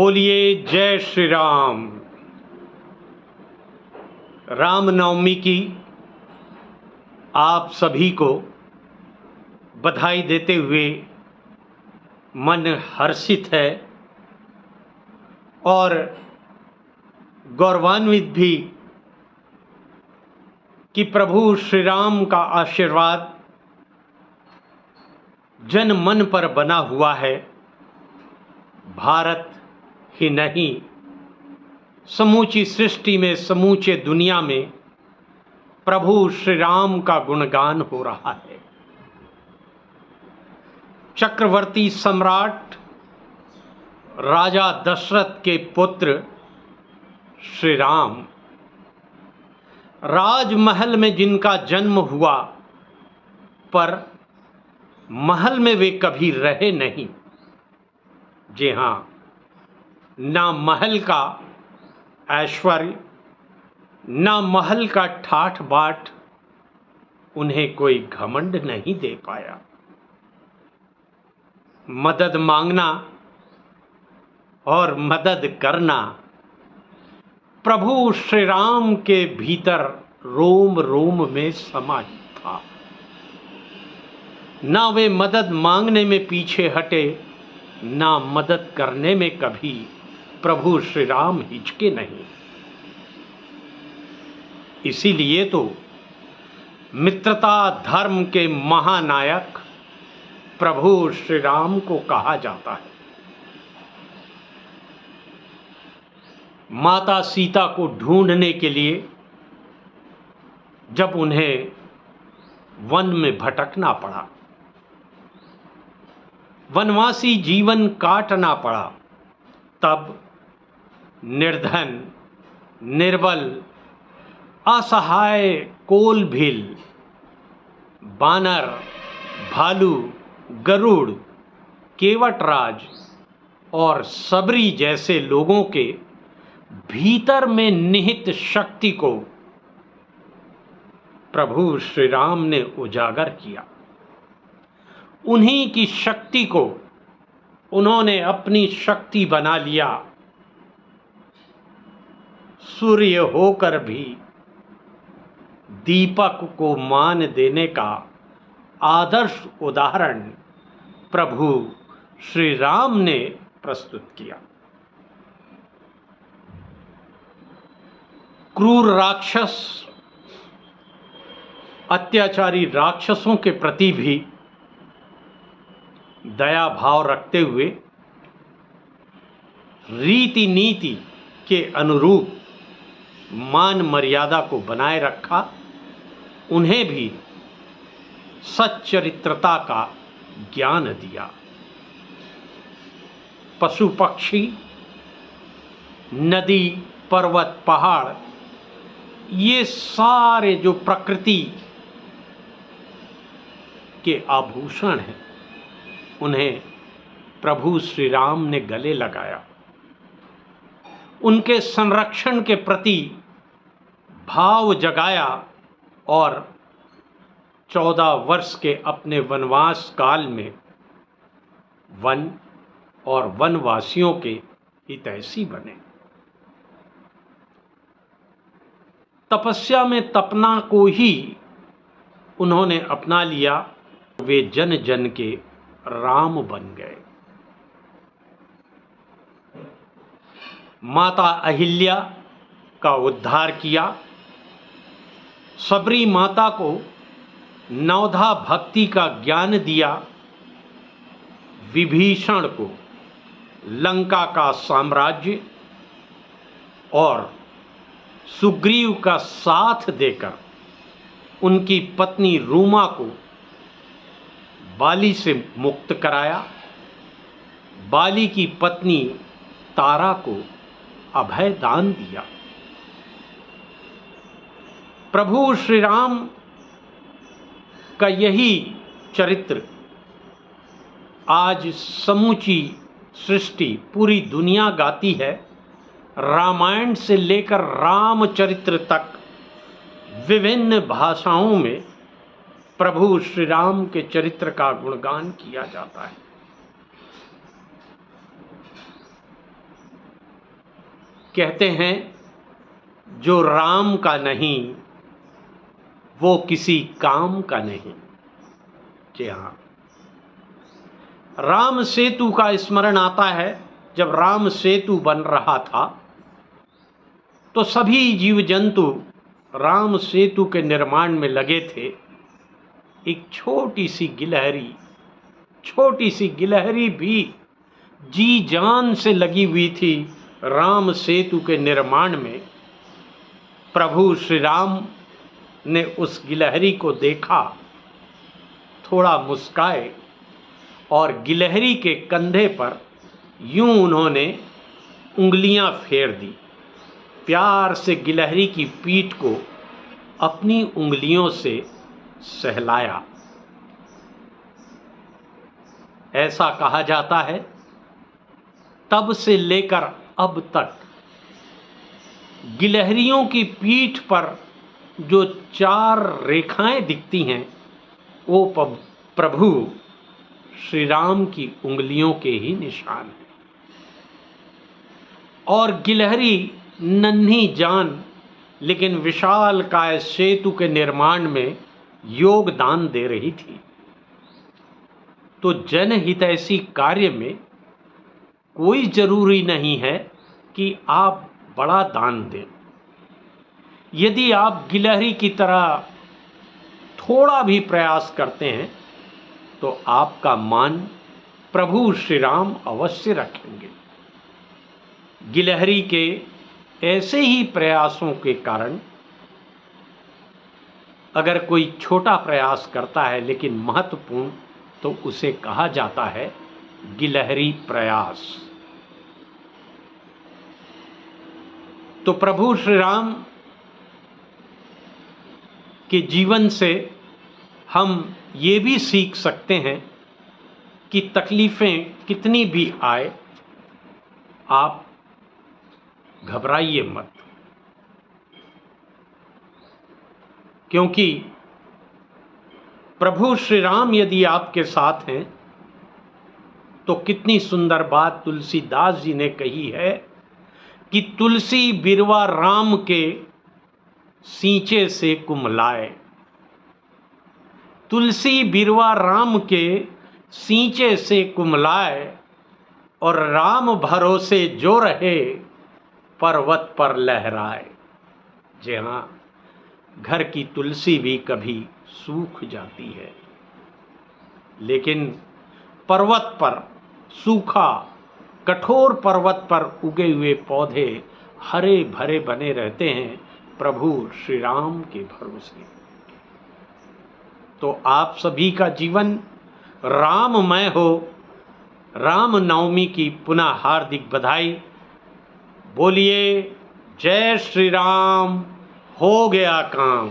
बोलिए जय श्री राम। रामनवमी की आप सभी को बधाई देते हुए मन हर्षित है और गौरवान्वित भी कि प्रभु श्री राम का आशीर्वाद जन मन पर बना हुआ है। भारत ही नहीं, समूची सृष्टि में, समूचे दुनिया में प्रभु श्री राम का गुणगान हो रहा है। चक्रवर्ती सम्राट राजा दशरथ के पुत्र श्री राम, राजमहल में जिनका जन्म हुआ पर महल में वे कभी रहे नहीं। जी हाँ, ना महल का ऐश्वर्य, ना महल का ठाठ बाट उन्हें कोई घमंड नहीं दे पाया। मदद मांगना और मदद करना प्रभु श्री राम के भीतर रोम रोम में समा था। ना वे मदद मांगने में पीछे हटे, ना मदद करने में कभी प्रभु श्री राम हिचके नहीं। इसीलिए तो मित्रता धर्म के महानायक प्रभु श्री राम को कहा जाता है। माता सीता को ढूंढने के लिए जब उन्हें वन में भटकना पड़ा, वनवासी जीवन काटना पड़ा, तब निर्धन, निर्बल, असहाय कोल भील, बानर, भालू, गरुड़, केवटराज और सबरी जैसे लोगों के भीतर में निहित शक्ति को प्रभु श्री राम ने उजागर किया। उन्हीं की शक्ति को उन्होंने अपनी शक्ति बना लिया। सूर्य होकर भी दीपक को मान देने का आदर्श उदाहरण प्रभु श्री राम ने प्रस्तुत किया। क्रूर राक्षस, अत्याचारी राक्षसों के प्रति भी दया भाव रखते हुए रीति नीति के अनुरूप मान मर्यादा को बनाए रखा। उन्हें भी सच्चरित्रता का ज्ञान दिया। पशु पक्षी, नदी, पर्वत, पहाड़, ये सारे जो प्रकृति के आभूषण हैं, उन्हें प्रभु श्री राम ने गले लगाया। उनके संरक्षण के प्रति भाव जगाया और 14 वर्ष के अपने वनवास काल में वन और वनवासियों के हितैषी बने। तपस्या में तपना को ही उन्होंने अपना लिया। वे जन जन के राम बन गए। माता अहिल्या का उद्धार किया। सबरी माता को नवधा भक्ति का ज्ञान दिया। विभीषण को लंका का साम्राज्य और सुग्रीव का साथ देकर उनकी पत्नी रूमा को बाली से मुक्त कराया। बाली की पत्नी तारा को अभय दान दिया। प्रभु श्री राम का यही चरित्र आज समूची सृष्टि, पूरी दुनिया गाती है। रामायण से लेकर रामचरित्र तक विभिन्न भाषाओं में प्रभु श्री राम के चरित्र का गुणगान किया जाता है। कहते हैं जो राम का नहीं वो किसी काम का नहीं। जी हाँ, राम सेतु का स्मरण आता है। जब राम सेतु बन रहा था तो सभी जीव जंतु राम सेतु के निर्माण में लगे थे। एक छोटी सी गिलहरी भी जी जान से लगी हुई थी राम सेतु के निर्माण में। प्रभु श्री राम ने उस गिलहरी को देखा, थोड़ा मुस्काए और गिलहरी के कंधे पर यूं उन्होंने उंगलियां फेर दी। प्यार से गिलहरी की पीठ को अपनी उंगलियों से सहलाया। ऐसा कहा जाता है तब से लेकर अब तक गिलहरियों की पीठ पर जो 4 रेखाएं दिखती हैं वो प्रभु श्री राम की उंगलियों के ही निशान हैं। और गिलहरी नन्ही जान लेकिन विशालकाय सेतु के निर्माण में योगदान दे रही थी। तो जनहितैषी कार्य में कोई जरूरी नहीं है कि आप बड़ा दान दें। यदि आप गिलहरी की तरह थोड़ा भी प्रयास करते हैं तो आपका मान प्रभु श्री राम अवश्य रखेंगे। गिलहरी के ऐसे ही प्रयासों के कारण अगर कोई छोटा प्रयास करता है लेकिन महत्वपूर्ण, तो उसे कहा जाता है गिलहरी प्रयास। तो प्रभु श्री राम के जीवन से हम ये भी सीख सकते हैं कि तकलीफ़ें कितनी भी आए आप घबराइए मत, क्योंकि प्रभु श्री राम यदि आपके साथ हैं तो कितनी सुंदर बात तुलसीदास जी ने कही है कि तुलसी बिरवा राम के सींचे से कुमलाए। तुलसी बिरवा राम के सींचे से कुमलाए और राम भरोसे जो रहे पर्वत पर लहराए। जी हाँ, घर की तुलसी भी कभी सूख जाती है लेकिन पर्वत पर सूखा कठोर पर्वत पर उगे हुए पौधे हरे भरे बने रहते हैं प्रभु श्री राम के भरोसे। तो आप सभी का जीवन राममय हो। राम नवमी की पुनः हार्दिक बधाई। बोलिए जय श्री राम, हो गया काम।